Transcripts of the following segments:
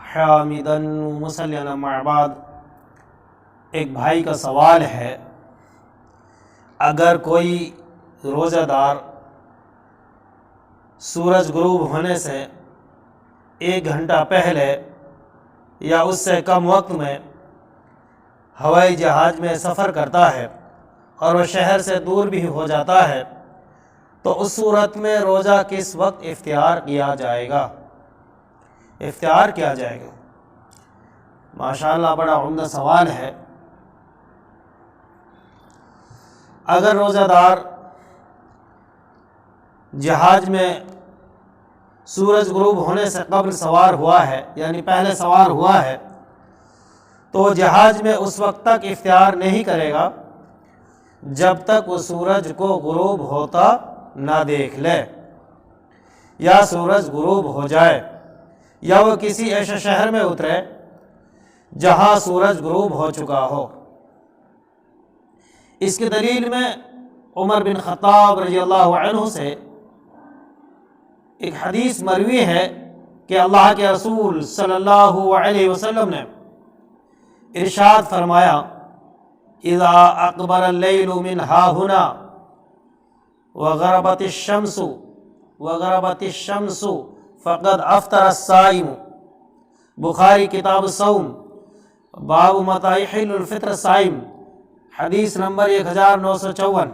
حامدا مصلیا مع بعد۔ ایک بھائی کا سوال ہے، اگر کوئی روزہ دار سورج غروب ہونے سے 1 گھنٹہ پہلے یا اس سے کم وقت میں ہوائی جہاز میں سفر کرتا ہے اور وہ شہر سے دور بھی ہو جاتا ہے، تو اس صورت میں روزہ کس وقت اختیار کیا جائے گا؟ ماشاءاللہ بڑا عمدہ سوال ہے۔ اگر روزہ دار جہاز میں سورج غروب ہونے سے قبل سوار ہوا ہے، یعنی پہلے سوار ہوا ہے، تو جہاز میں اس وقت تک اختیار نہیں کرے گا جب تک وہ سورج کو غروب ہوتا نہ دیکھ لے، یا سورج غروب ہو جائے، یا وہ کسی ایسے شہر میں اترے جہاں سورج غروب ہو چکا ہو۔ اس کی دلیل میں عمر بن خطاب رضی اللہ عنہ سے ایک حدیث مروی ہے کہ اللہ کے رسول صلی اللہ علیہ وسلم نے ارشاد فرمایا، اذا اقبل اللیل من ہاہنا وغربت الشمس فقد افطر الصائم۔ بخاری کتاب الصوم باب متى يحل الفطر الصائم، حدیث نمبر 1954۔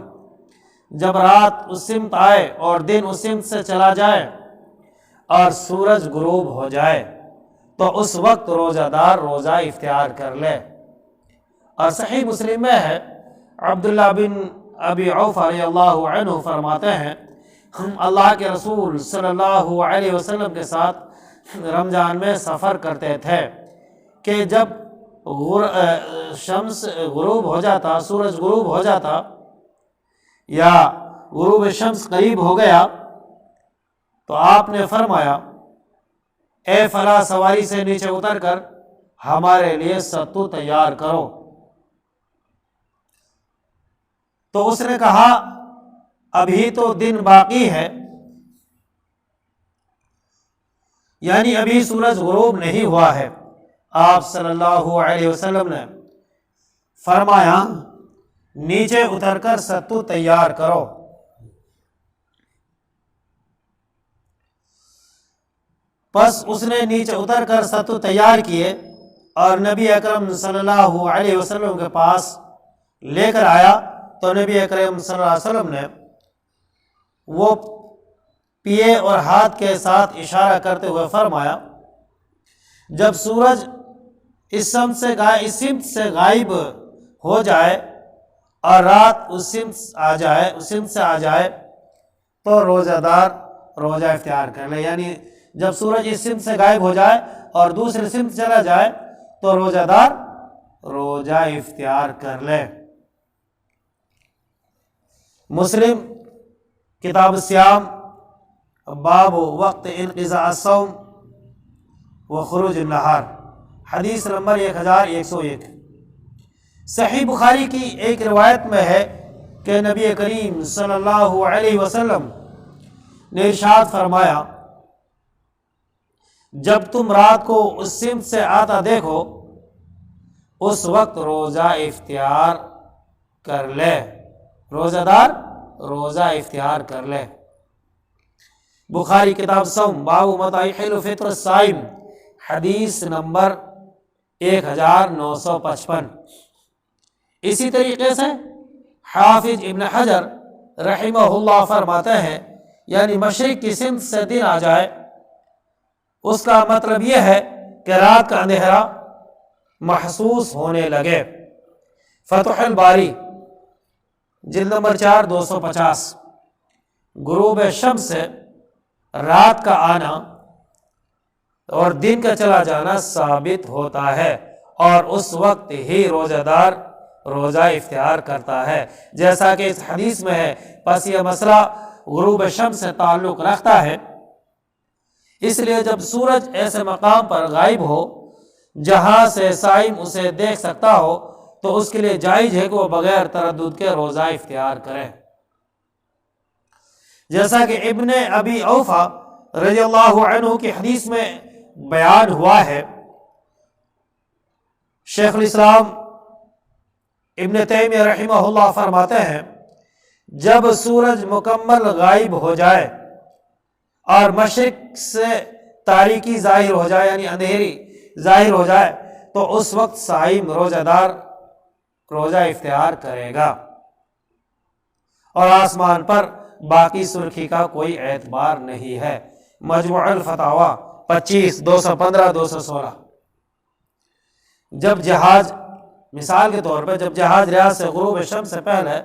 جب رات اس سمت آئے اور دن اس سمت سے چلا جائے اور سورج غروب ہو جائے تو اس وقت روزہ دار روزہ اختیار کر لے۔ اور صحیح مسلم میں ہے، عبداللہ بن ابی اوفا رضی اللہ عنہ فرماتے ہیں، ہم اللہ کے رسول صلی اللہ علیہ وسلم کے ساتھ رمضان میں سفر کرتے تھے کہ جب شمس غروب ہو جاتا، سورج غروب ہو جاتا یا غروب شمس قریب ہو گیا تو آپ نے فرمایا، اے فلاں سواری سے نیچے اتر کر ہمارے لیے ستو تیار کرو۔ تو اس نے کہا، ابھی تو دن باقی ہے، یعنی ابھی سورج غروب نہیں ہوا ہے۔ آپ صلی اللہ علیہ وسلم نے فرمایا، نیچے اتر کر ستو تیار کرو۔ پس اس نے نیچے اتر کر ستو تیار کیے اور نبی اکرم صلی اللہ علیہ وسلم کے پاس لے کر آیا، تو نبی اکرم صلی اللہ علیہ وسلم نے وہ پیے اور ہاتھ کے ساتھ اشارہ کرتے ہوئے فرمایا، جب سورج اس سمت سے غائب ہو جائے اور رات اس سمت سے آ جائے تو روزہ دار روزہ اختیار کر لے، یعنی جب سورج اس سمت سے غائب ہو جائے اور دوسرے سمت چلا جائے تو روزہ دار روزہ اختیار کر لے۔ مسلم کتاب الصیام باب وقت انقضاء الصوم وخروج النہار، حدیث نمبر 1101۔ صحیح بخاری کی ایک روایت میں ہے کہ نبی کریم صلی اللہ علیہ وسلم نے ارشاد فرمایا، جب تم رات کو اس سمت سے آتا دیکھو اس وقت روزہ اختیار کر لے، روزہ دار روزہ اختیار کر لے۔ بخاری کتاب صوم باب متى يحل فطر الصائم، حدیث نمبر 1955۔ اسی طریقے سے حافظ ابن حجر رحمہ اللہ فرماتے ہیں، یعنی مشرق کی سمت سے دن آ جائے، اس کا مطلب یہ ہے کہ رات کا اندھیرا محسوس ہونے لگے۔ فتح الباری جلد نمبر 4 250۔ غروب شمس سے رات کا آنا اور دن کا چلا جانا ثابت ہوتا ہے، اور اس وقت ہی روزہ دار روزہ اختیار کرتا ہے، جیسا کہ اس حدیث میں ہے۔ پس یہ مسئلہ غروب شمس سے تعلق رکھتا ہے، اس لیے جب سورج ایسے مقام پر غائب ہو جہاں سے صائم اسے دیکھ سکتا ہو تو اس کے لیے جائز ہے کہ وہ بغیر تردد کے روزہ اختیار کرے، جیسا کہ ابن ابی اوفا رضی اللہ عنہ کی حدیث میں بیان ہوا ہے شیخ الاسلام ابن تیمیہ رحمہ اللہ فرماتے ہیں جب سورج مکمل غائب ہو جائے اور مشرق سے تاریکی ظاہر ہو جائے یعنی اندھیری ظاہر ہو جائے تو اس وقت صائم روزہ دار روزہ افطار کرے گا، اور آسمان پر باقی سرخی کا کوئی اعتبار نہیں ہے۔ مجموع الفتاوی 25 215 216۔ جب جہاز، مثال کے طور پہ جب جہاز ریاض سے غروب شمس سے پہلے،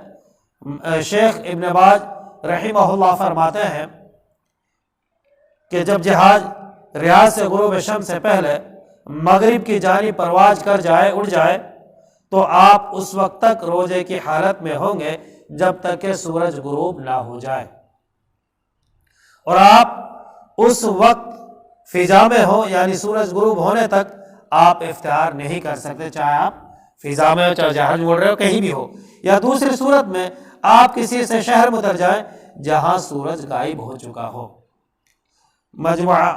شیخ ابن باز رحمہ اللہ فرماتے ہیں کہ جب جہاز ریاض سے غروب شمس سے پہلے مغرب کی جانب پرواز کر جائے، اڑ جائے، تو آپ اس وقت تک روزے کی حالت میں ہوں گے جب تک کہ سورج غروب نہ ہو جائے، اور آپ اس وقت فضا میں ہوں یعنی سورج غروب ہونے تک آپ افطار نہیں کر سکتے، چاہے آپ فضا میں ہو، چاہے جہاز میں اڑ رہے ہو، کہیں بھی ہو، یا دوسری صورت میں آپ کسی سے شہر میں اتر جائیں جہاں سورج غائب ہو چکا ہو۔ مجموعہ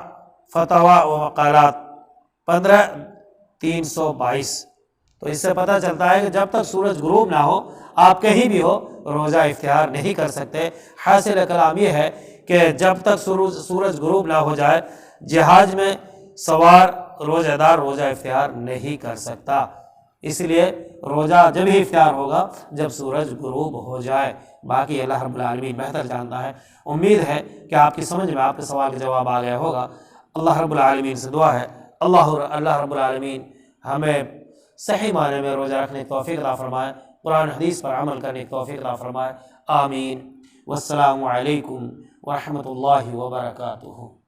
فتاوی و مقالات 15 322۔ تو اس سے پتہ چلتا ہے کہ جب تک سورج غروب نہ ہو آپ کہیں بھی ہو روزہ افطار نہیں کر سکتے۔ حاصل کلام یہ ہے کہ جب تک سورج غروب نہ ہو جائے جہاز میں سوار روزہ دار روزہ افطار نہیں کر سکتا، اس لیے روزہ جب ہی افطار ہوگا جب سورج غروب ہو جائے۔ باقی اللہ رب العالمین بہتر جانتا ہے۔ امید ہے کہ آپ کی سمجھ میں آپ کے سوال کا جواب آ گیا ہوگا۔ اللہ رب العالمین سے دعا ہے اللہ رب العالمین ہمیں صحیح معنی میں روزہ رکھنے کی توفیق عطا فرمائے، قرآن حدیث پر عمل کرنے کی توفیق عطا فرمائے، آمین۔ والسلام علیکم ورحمۃ اللہ وبرکاتہ۔